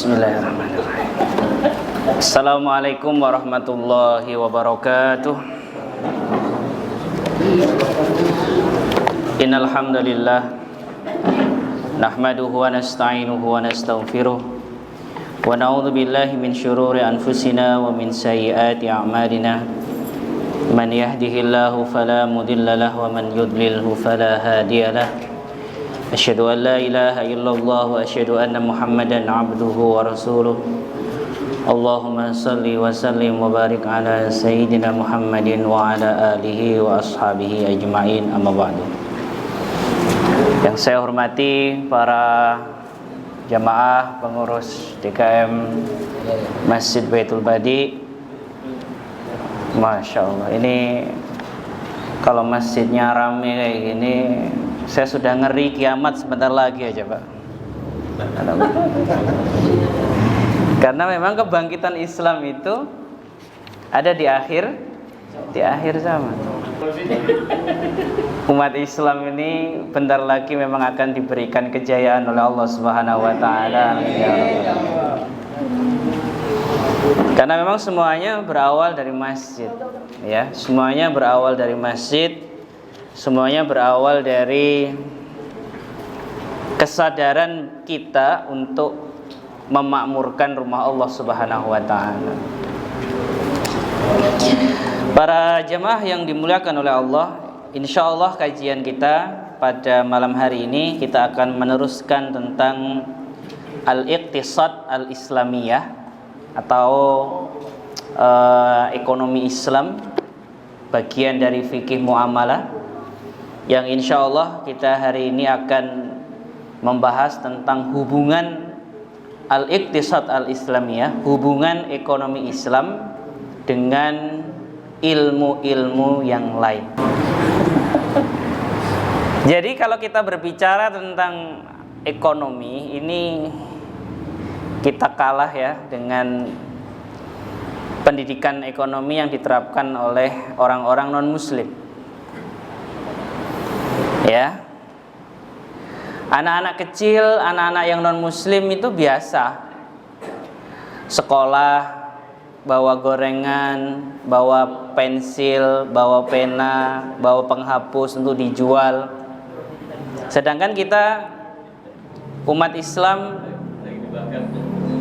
Bismillahirrahmanirrahim. Assalamualaikum warahmatullahi wabarakatuh. Innal hamdalillah nahmaduhu wa nasta'inuhu wa nastaghfiruh wa na'udzu billahi min syururi anfusina wa min sayyiati a'malina. Man yahdihillahu fala mudilla lahu wa man yudlilhu fala hadiyalah. Asyhadu an la ilaha illallah wa asyhadu anna Muhammadan abduhu wa rasuluh. Allahumma salli wa sallim wa barik ala sayyidina Muhammadin wa ala alihi wa ashabihi ajma'in, amma ba'du. Yang saya hormati para jamaah pengurus DKM Masjid Baitul Badi. Masya Allah, ini kalau masjidnya rame kayak gini, saya sudah ngeri kiamat sebentar lagi aja, Pak. Karena memang kebangkitan Islam itu ada di akhir zaman. Umat Islam ini bentar lagi memang akan diberikan kejayaan oleh Allah Subhanahu wa taala. Karena memang semuanya berawal dari masjid, ya. Semuanya berawal dari masjid. Semuanya berawal dari kesadaran kita untuk memakmurkan rumah Allah Subhanahu wa taala. Para jemaah yang dimuliakan oleh Allah, insyaallah kajian kita pada malam hari ini kita akan meneruskan tentang al-iqtisad al-islamiyah atau ekonomi Islam, bagian dari fikih muamalah, yang insya Allah kita hari ini akan membahas tentang hubungan al-iqtisad al-islamiyah, hubungan ekonomi Islam dengan ilmu-ilmu yang lain. Jadi kalau kita berbicara tentang ekonomi ini, kita kalah ya dengan pendidikan ekonomi yang diterapkan oleh orang-orang non-muslim. Ya, anak-anak kecil, anak-anak yang non muslim itu biasa sekolah bawa gorengan, bawa pensil, bawa pena, bawa penghapus untuk dijual. Sedangkan kita umat Islam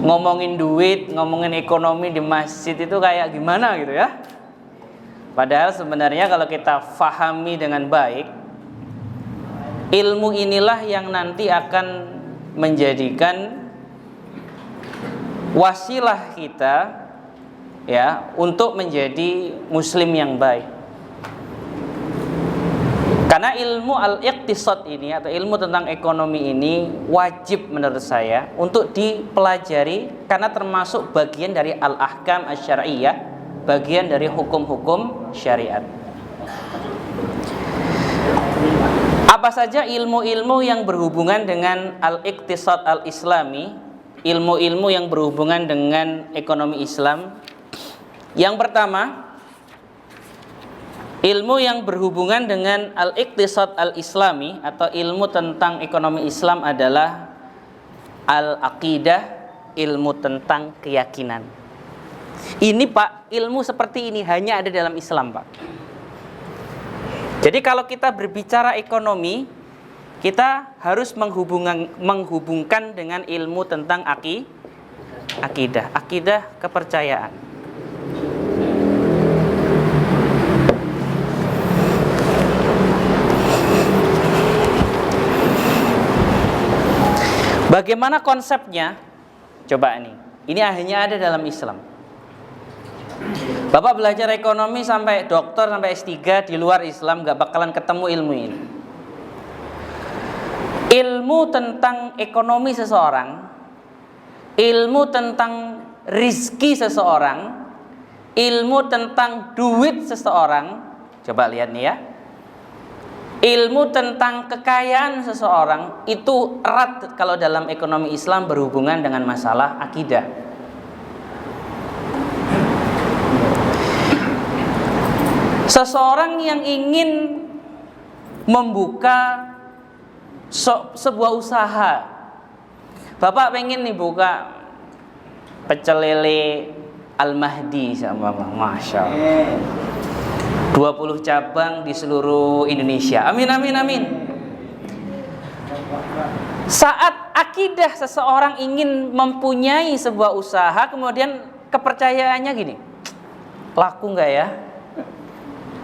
ngomongin duit, ngomongin ekonomi di masjid itu kayak gimana gitu ya. Padahal sebenarnya kalau kita fahami dengan baik, ilmu inilah yang nanti akan menjadikan wasilah kita ya untuk menjadi muslim yang baik. Karena ilmu al-iqtisad ini atau ilmu tentang ekonomi ini wajib menurut saya untuk dipelajari karena termasuk bagian dari al-ahkam asy-syar'iyyah, bagian dari hukum-hukum syariat. Apa saja ilmu-ilmu yang berhubungan dengan al-iqtisad al-islami, ilmu-ilmu yang berhubungan dengan ekonomi Islam? Yang pertama, ilmu yang berhubungan dengan al-iqtisad al-islami atau ilmu tentang ekonomi Islam adalah al-aqidah, ilmu tentang keyakinan. Ini Pak, ilmu seperti ini hanya ada dalam Islam, Pak. Jadi kalau kita berbicara ekonomi, kita harus menghubungkan dengan ilmu tentang akidah kepercayaan. Bagaimana konsepnya? Coba ini hanya ada dalam Islam. Bapak belajar ekonomi sampai dokter, sampai S3 di luar Islam gak bakalan ketemu ilmu ini. Ilmu tentang ekonomi seseorang, ilmu tentang rizki seseorang, ilmu tentang duit seseorang. Coba lihat nih ya. Ilmu tentang kekayaan seseorang itu erat kalau dalam ekonomi Islam berhubungan dengan masalah akidah. Seseorang yang ingin membuka sebuah usaha, Bapak pengen nih buka pecel lele Al-Mahdi sama Masya Allah. 20 cabang di seluruh Indonesia. Amin amin amin. Saat akidah seseorang ingin mempunyai sebuah usaha, kemudian kepercayaannya gini, laku nggak ya?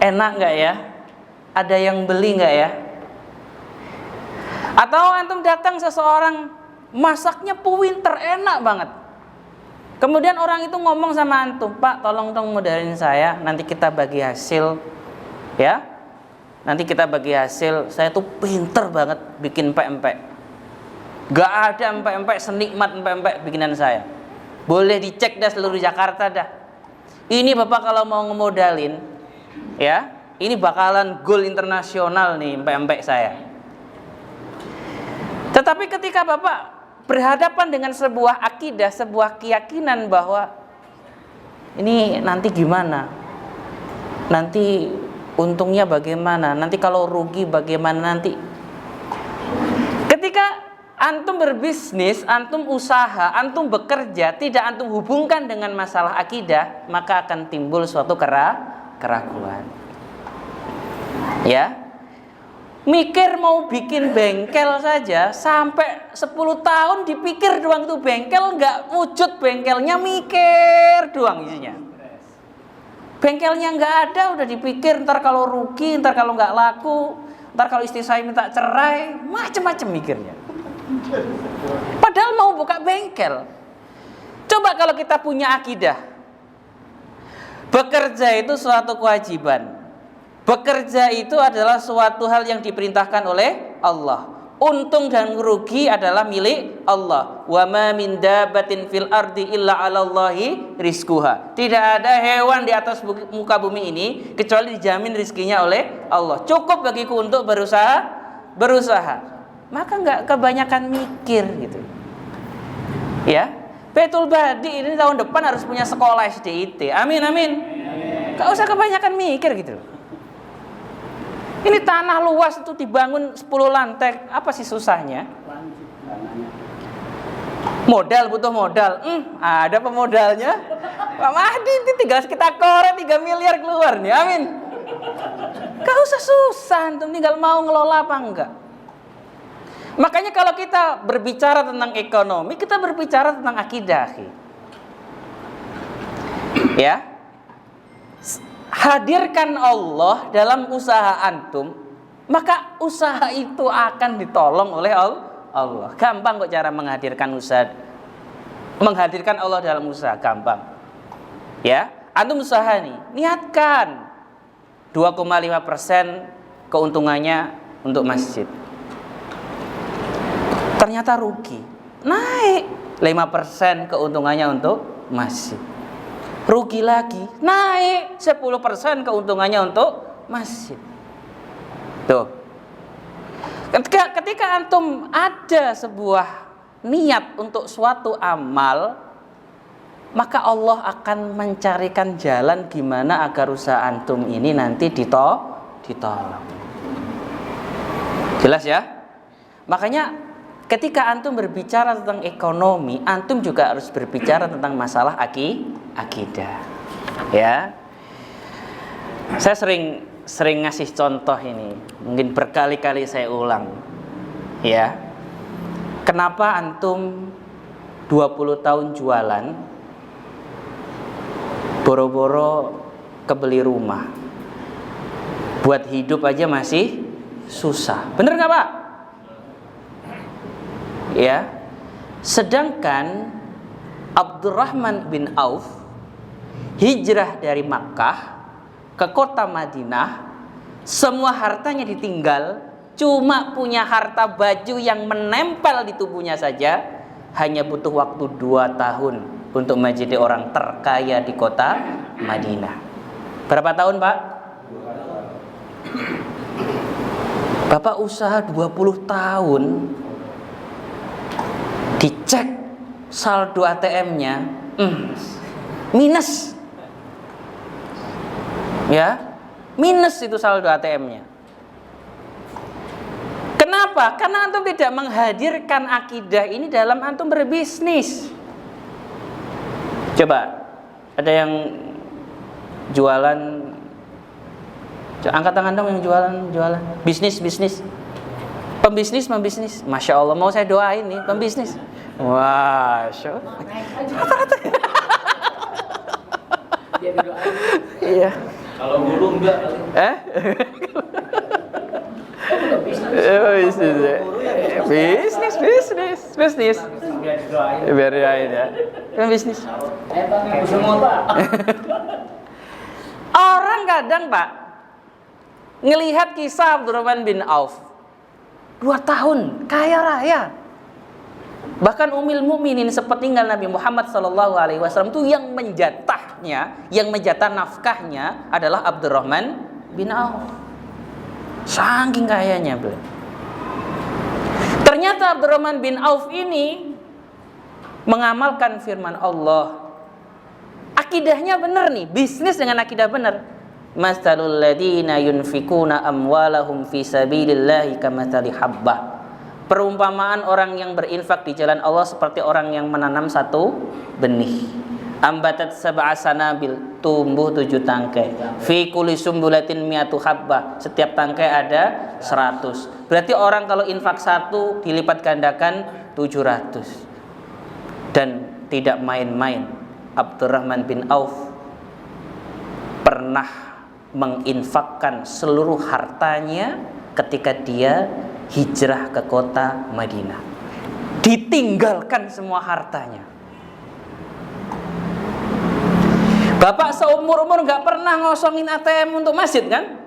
Enak nggak ya? Ada yang beli nggak ya? Atau antum datang seseorang masaknya pinter, enak banget. Kemudian orang itu ngomong sama antum, Pak, tolong dong modalin saya, nanti kita bagi hasil, ya. Nanti kita bagi hasil. Saya tuh pinter banget bikin pempek. Gak ada empek-empek senikmat empek-empek bikinan saya. Boleh dicek dah seluruh Jakarta dah. Ini Bapak kalau mau ngemodalin, ya, ini bakalan goal internasional nih empek-empek saya. Tetapi ketika Bapak berhadapan dengan sebuah akidah, sebuah keyakinan bahwa ini nanti gimana? Nanti untungnya bagaimana? Nanti kalau rugi bagaimana nanti? Ketika antum berbisnis, antum usaha, antum bekerja, tidak antum hubungkan dengan masalah akidah, maka akan timbul suatu keraguan. Ya, mikir mau bikin bengkel saja, sampai 10 tahun dipikir doang tuh bengkel, nggak wujud bengkelnya, mikir doang isinya. Bengkelnya nggak ada, udah dipikir, ntar kalau rugi, ntar kalau nggak laku, ntar kalau istri saya minta cerai, macem-macem mikirnya. Padahal mau buka bengkel. Coba kalau kita punya akidah, bekerja itu suatu kewajiban. Bekerja itu adalah suatu hal yang diperintahkan oleh Allah. Untung dan rugi adalah milik Allah. Wa ma min dabbatin fil ardi illa 'alallahi rizquha. Tidak ada hewan di atas muka bumi ini kecuali dijamin rizkinya oleh Allah. Cukup bagiku untuk berusaha. Maka nggak kebanyakan mikir gitu. Ya, Betul Badi ini tahun depan harus punya sekolah SDIT. Amin amin. Gak usah kebanyakan mikir gitu. Ini tanah luas itu dibangun 10 lantai, apa sih susahnya? Modal, butuh modal. Ada pemodalnya. Pak Mahdi ini tinggal kita korek 3 miliar keluar nih. Amin. Gak usah susah, tinggal mau ngelola apa enggak. Makanya kalau kita berbicara tentang ekonomi, kita berbicara tentang akidah. Ya. Hadirkan Allah dalam usaha antum, maka usaha itu akan ditolong oleh Allah. Gampang kok cara menghadirkan usaha. Menghadirkan Allah dalam usaha gampang. Ya, antum usaha nih, niatkan 2,5% keuntungannya untuk masjid. Ternyata rugi, naik 5% keuntungannya untuk masjid. Rugi lagi, naik 10% keuntungannya untuk masjid. Tuh. Ketika antum ada sebuah niat untuk suatu amal, maka Allah akan mencarikan jalan gimana agar usaha antum ini nanti ditolong. Jelas ya? Makanya ketika antum berbicara tentang ekonomi, antum juga harus berbicara tentang masalah akidah. Ya. Saya sering ngasih contoh ini, mungkin berkali-kali saya ulang. Ya. Kenapa antum 20 tahun jualan boro-boro kebeli rumah? Buat hidup aja masih susah. Bener nggak Pak? Ya, sedangkan Abdurrahman bin Auf hijrah dari Makkah ke kota Madinah, semua hartanya ditinggal, cuma punya harta baju yang menempel di tubuhnya saja, hanya butuh waktu 2 tahun untuk menjadi orang terkaya di kota Madinah. Berapa tahun Pak? Bapak usaha 20 tahun, dicek saldo ATM-nya minus. Ya, minus itu saldo ATM-nya. Kenapa? Karena antum tidak menghadirkan akidah ini dalam antum berbisnis. Coba, ada yang jualan, angkat tangan dong yang jualan. Bisnis. Pembisnis. Masya Allah, mau saya doain nih, pembisnis. Wah, iya. Kalau guru enggak. Bisnis. Biar doain ya. Kan bisnis. Orang kadang, Pak, ngelihat kisah Abdurrahman bin Auf 2 tahun kaya raya. Bahkan Ummul Mukminin sepeninggal Nabi Muhammad SAW itu yang menjatah nafkahnya adalah Abdurrahman bin Auf. Saking kayanya beliau. Ternyata Abdurrahman bin Auf ini mengamalkan firman Allah. Akidahnya benar nih, bisnis dengan akidah benar. Masalul ladina yunfikuna amwalahum fi sabilillahi kamathali habbah. Perumpamaan orang yang berinfak di jalan Allah seperti orang yang menanam satu benih. Ambatat sab'a sanabil, tumbuh 7 tangkai. Fi kulli sumbulatin mi'atu habbah, setiap tangkai ada 100. Berarti orang kalau infak 1 dilipat gandakan 700. Dan tidak main-main, Abdurrahman bin Auf pernah menginfakkan seluruh hartanya ketika dia hijrah ke kota Madinah. Ditinggalkan semua hartanya. Bapak seumur-umur gak pernah ngosongin ATM untuk masjid kan?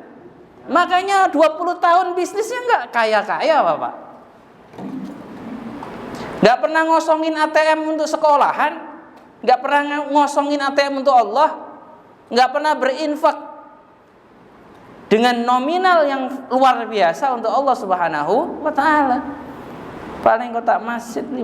Makanya 20 tahun bisnisnya gak kaya-kaya Bapak. Gak pernah ngosongin ATM untuk sekolahan, gak pernah ngosongin ATM untuk Allah, gak pernah berinfak dengan nominal yang luar biasa untuk Allah Subhanahu wa ta'ala. Paling kotak masjid 5.000.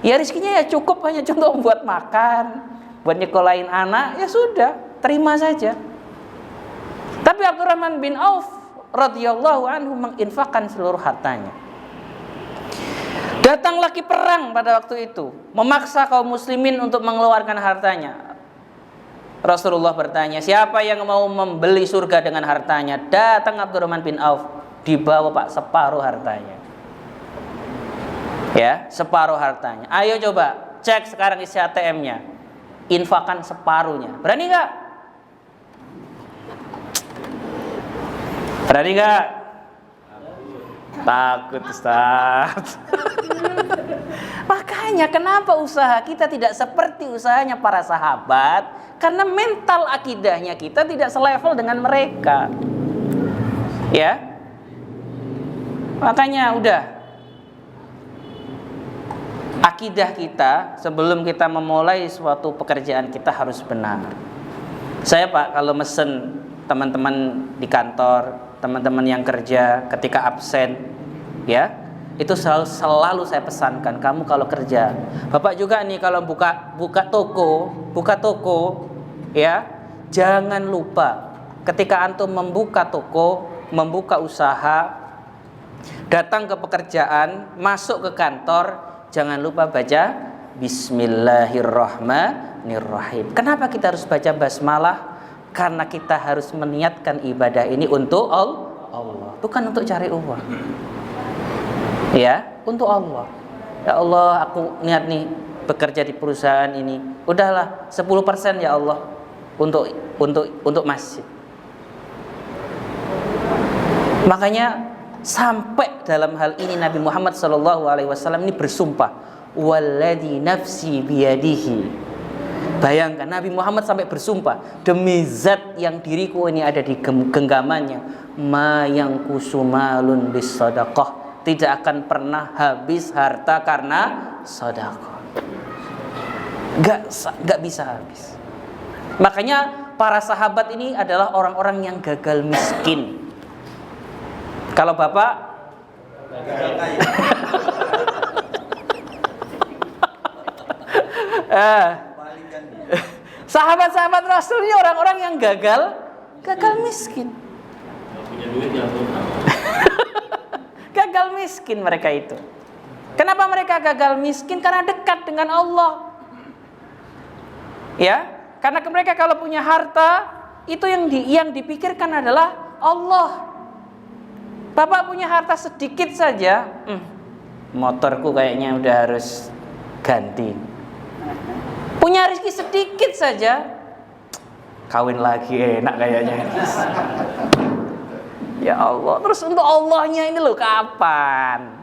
Ya rezekinya ya cukup hanya contoh buat makan, buat nyekolahin anak, ya sudah, terima saja. Tapi Abdurrahman bin Auf radhiyallahu anhu menginfakkan seluruh hartanya. Datang lagi perang pada waktu itu, memaksa kaum muslimin untuk mengeluarkan hartanya. Rasulullah bertanya, siapa yang mau membeli surga dengan hartanya? Datang Abdurrahman bin Auf, dibawa Pak separuh hartanya. Ya, separuh hartanya. Ayo coba cek sekarang isi ATM-nya. Infakan separuhnya. Berani nggak? Berani nggak? Takut Ustaz. Makanya kenapa usaha kita tidak seperti usahanya para sahabat? Karena mental akidahnya kita tidak selevel dengan mereka. Ya. Makanya udah, akidah kita sebelum kita memulai suatu pekerjaan kita harus benar. Saya Pak kalau mesen teman-teman di kantor, teman-teman yang kerja ketika absen, ya itu selalu saya pesankan, kamu kalau kerja, Bapak juga nih kalau buka toko, ya jangan lupa ketika antum membuka toko, membuka usaha, datang ke pekerjaan, masuk ke kantor, jangan lupa baca Bismillahirrahmanirrahim. Kenapa kita harus baca basmalah? Karena kita harus meniatkan ibadah ini untuk Allah, bukan untuk cari uang. Ya, untuk Allah. Ya Allah, aku niat nih bekerja di perusahaan ini. Udahlah 10% ya Allah untuk masjid. Makanya sampai dalam hal ini Nabi Muhammad SAW ini bersumpah, walladzi nafsi biyadihi. Bayangkan Nabi Muhammad sampai bersumpah, demi zat yang diriku ini ada di genggamannya, ma yang kusumalun bis sadaqah, tidak akan pernah habis harta karena sedekah. Gak bisa habis. Makanya para sahabat ini adalah orang-orang yang gagal miskin. Kalau Bapak sahabat-sahabat Rasul ini orang-orang yang gagal miskin. Gagal miskin mereka itu. Kenapa mereka gagal miskin? Karena dekat dengan Allah. Ya, karena mereka kalau punya harta itu yang dipikirkan adalah Allah. Bapak punya harta sedikit saja, motorku kayaknya udah harus ganti. Punya rezeki sedikit saja, kawin lagi enak kayaknya. Ya Allah, terus untuk Allahnya ini loh kapan?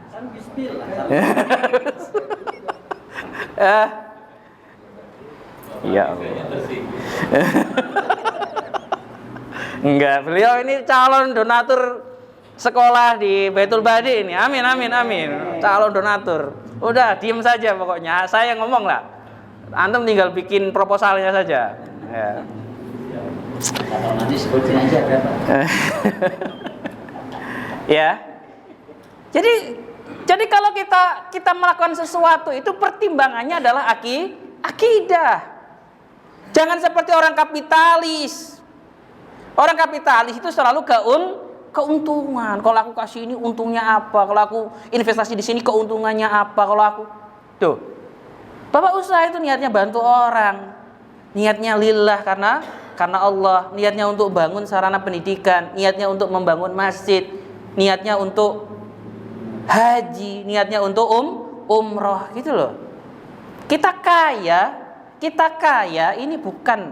Ya Allah. Enggak, beliau ini calon donatur sekolah di Baitul Badi ini. Amin, amin, amin. Calon donatur. Udah, diem saja pokoknya. Saya ngomong lah. Antum tinggal bikin proposalnya saja. Ya. Nanti sebutin aja berapa. Ya. Jadi kalau kita melakukan sesuatu itu pertimbangannya adalah akidah. Jangan seperti orang kapitalis. Orang kapitalis itu selalu keuntungan. Kalau aku kasih ini untungnya apa? Kalau aku investasi di sini keuntungannya apa? Kalau aku tuh. Bapak usaha itu niatnya bantu orang. Niatnya lillah karena Allah, niatnya untuk bangun sarana pendidikan, niatnya untuk membangun masjid, niatnya untuk haji, niatnya untuk umroh gitu loh. Kita kaya ini bukan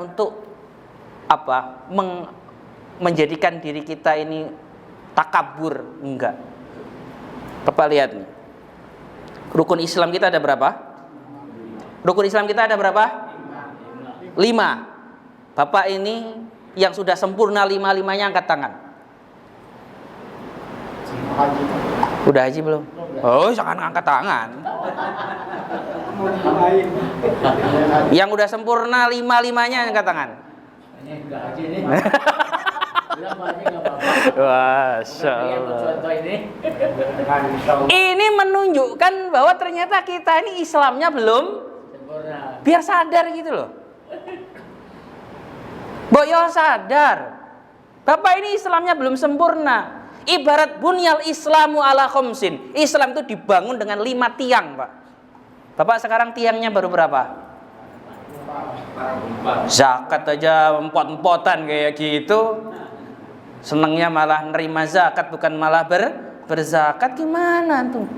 untuk apa? Menjadikan diri kita ini takabur, enggak. Bapak lihat nih. Rukun Islam kita ada berapa? Rukun Islam kita ada berapa? 5. Bapak ini yang sudah sempurna 5-5-nya angkat tangan. Udah haji belum? Oh, jangan angkat tangan. Yang udah sempurna 5-5-nya angkat tangan. Masya Allah. Ini menunjukkan bahwa ternyata kita ini Islamnya belum sempurna. Biar sadar gitu loh. Boyo sadar. Bapak ini Islamnya belum sempurna. Ibarat bunyal Islamu ala khomsin. Islam itu dibangun dengan 5 tiang, Pak. Bapak sekarang tiangnya baru berapa? Zakat aja empot-empotan kayak gitu. Senengnya malah nerima zakat bukan malah berzakat, gimana tuh?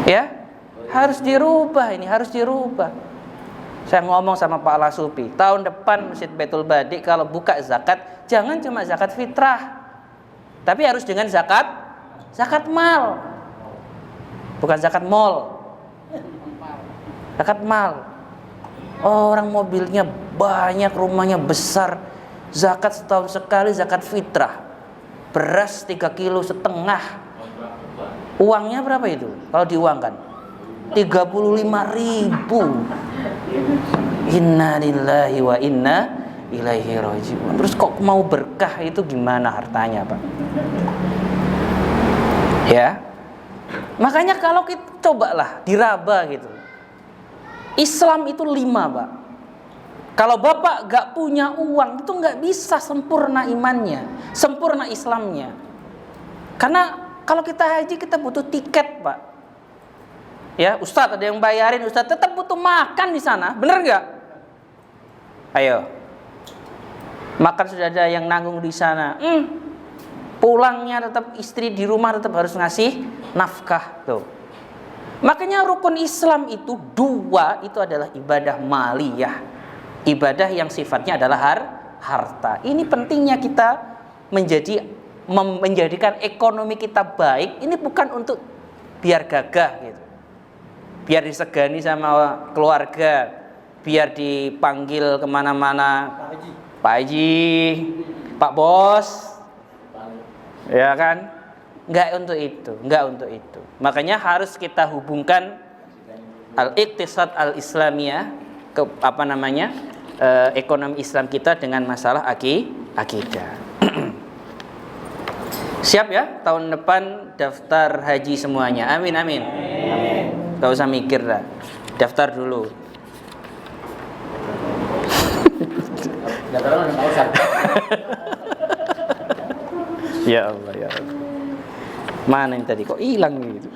Ya, harus dirubah ini, harus dirubah. Saya ngomong sama Pak Lasupi, tahun depan Masjid Baitul Badi kalau buka zakat, jangan cuma zakat fitrah, tapi harus dengan zakat mal, bukan zakat mall, zakat mal. Orang mobilnya banyak, rumahnya besar, zakat setahun sekali, zakat fitrah. Beras 3,5 kilo. Uangnya berapa itu? Kalau diuangkan 35.000. Inna lillahi wa inna ilaihi raji'un. Terus kok mau berkah itu gimana hartanya, Pak? Ya. Makanya kalau kita cobalah diraba gitu. Islam itu 5, Pak. Kalau Bapak gak punya uang, itu gak bisa sempurna imannya, sempurna Islamnya. Karena kalau kita haji, kita butuh tiket, Pak. Ya, Ustadz ada yang bayarin, Ustadz tetap butuh makan di sana, bener gak? Ayo, makan sudah ada yang nanggung di sana. Pulangnya tetap istri di rumah tetap harus ngasih nafkah tuh. Makanya rukun Islam itu 2, itu adalah ibadah maliyah. Ibadah yang sifatnya adalah harta. Ini pentingnya kita menjadikan ekonomi kita baik. Ini bukan untuk biar gagah gitu, biar disegani sama keluarga, biar dipanggil kemana-mana, Pak Haji, Pak Bos, ya kan? Enggak untuk itu. Makanya harus kita hubungkan al-iqtisad al-islamiyah ke ekonomi Islam kita dengan masalah akidah. Siap ya, tahun depan daftar haji semuanya. Amin, amin. Gak usah mikir dah, daftar dulu. Ya Allah, ya Allah. Mana yang tadi kok hilang gitu?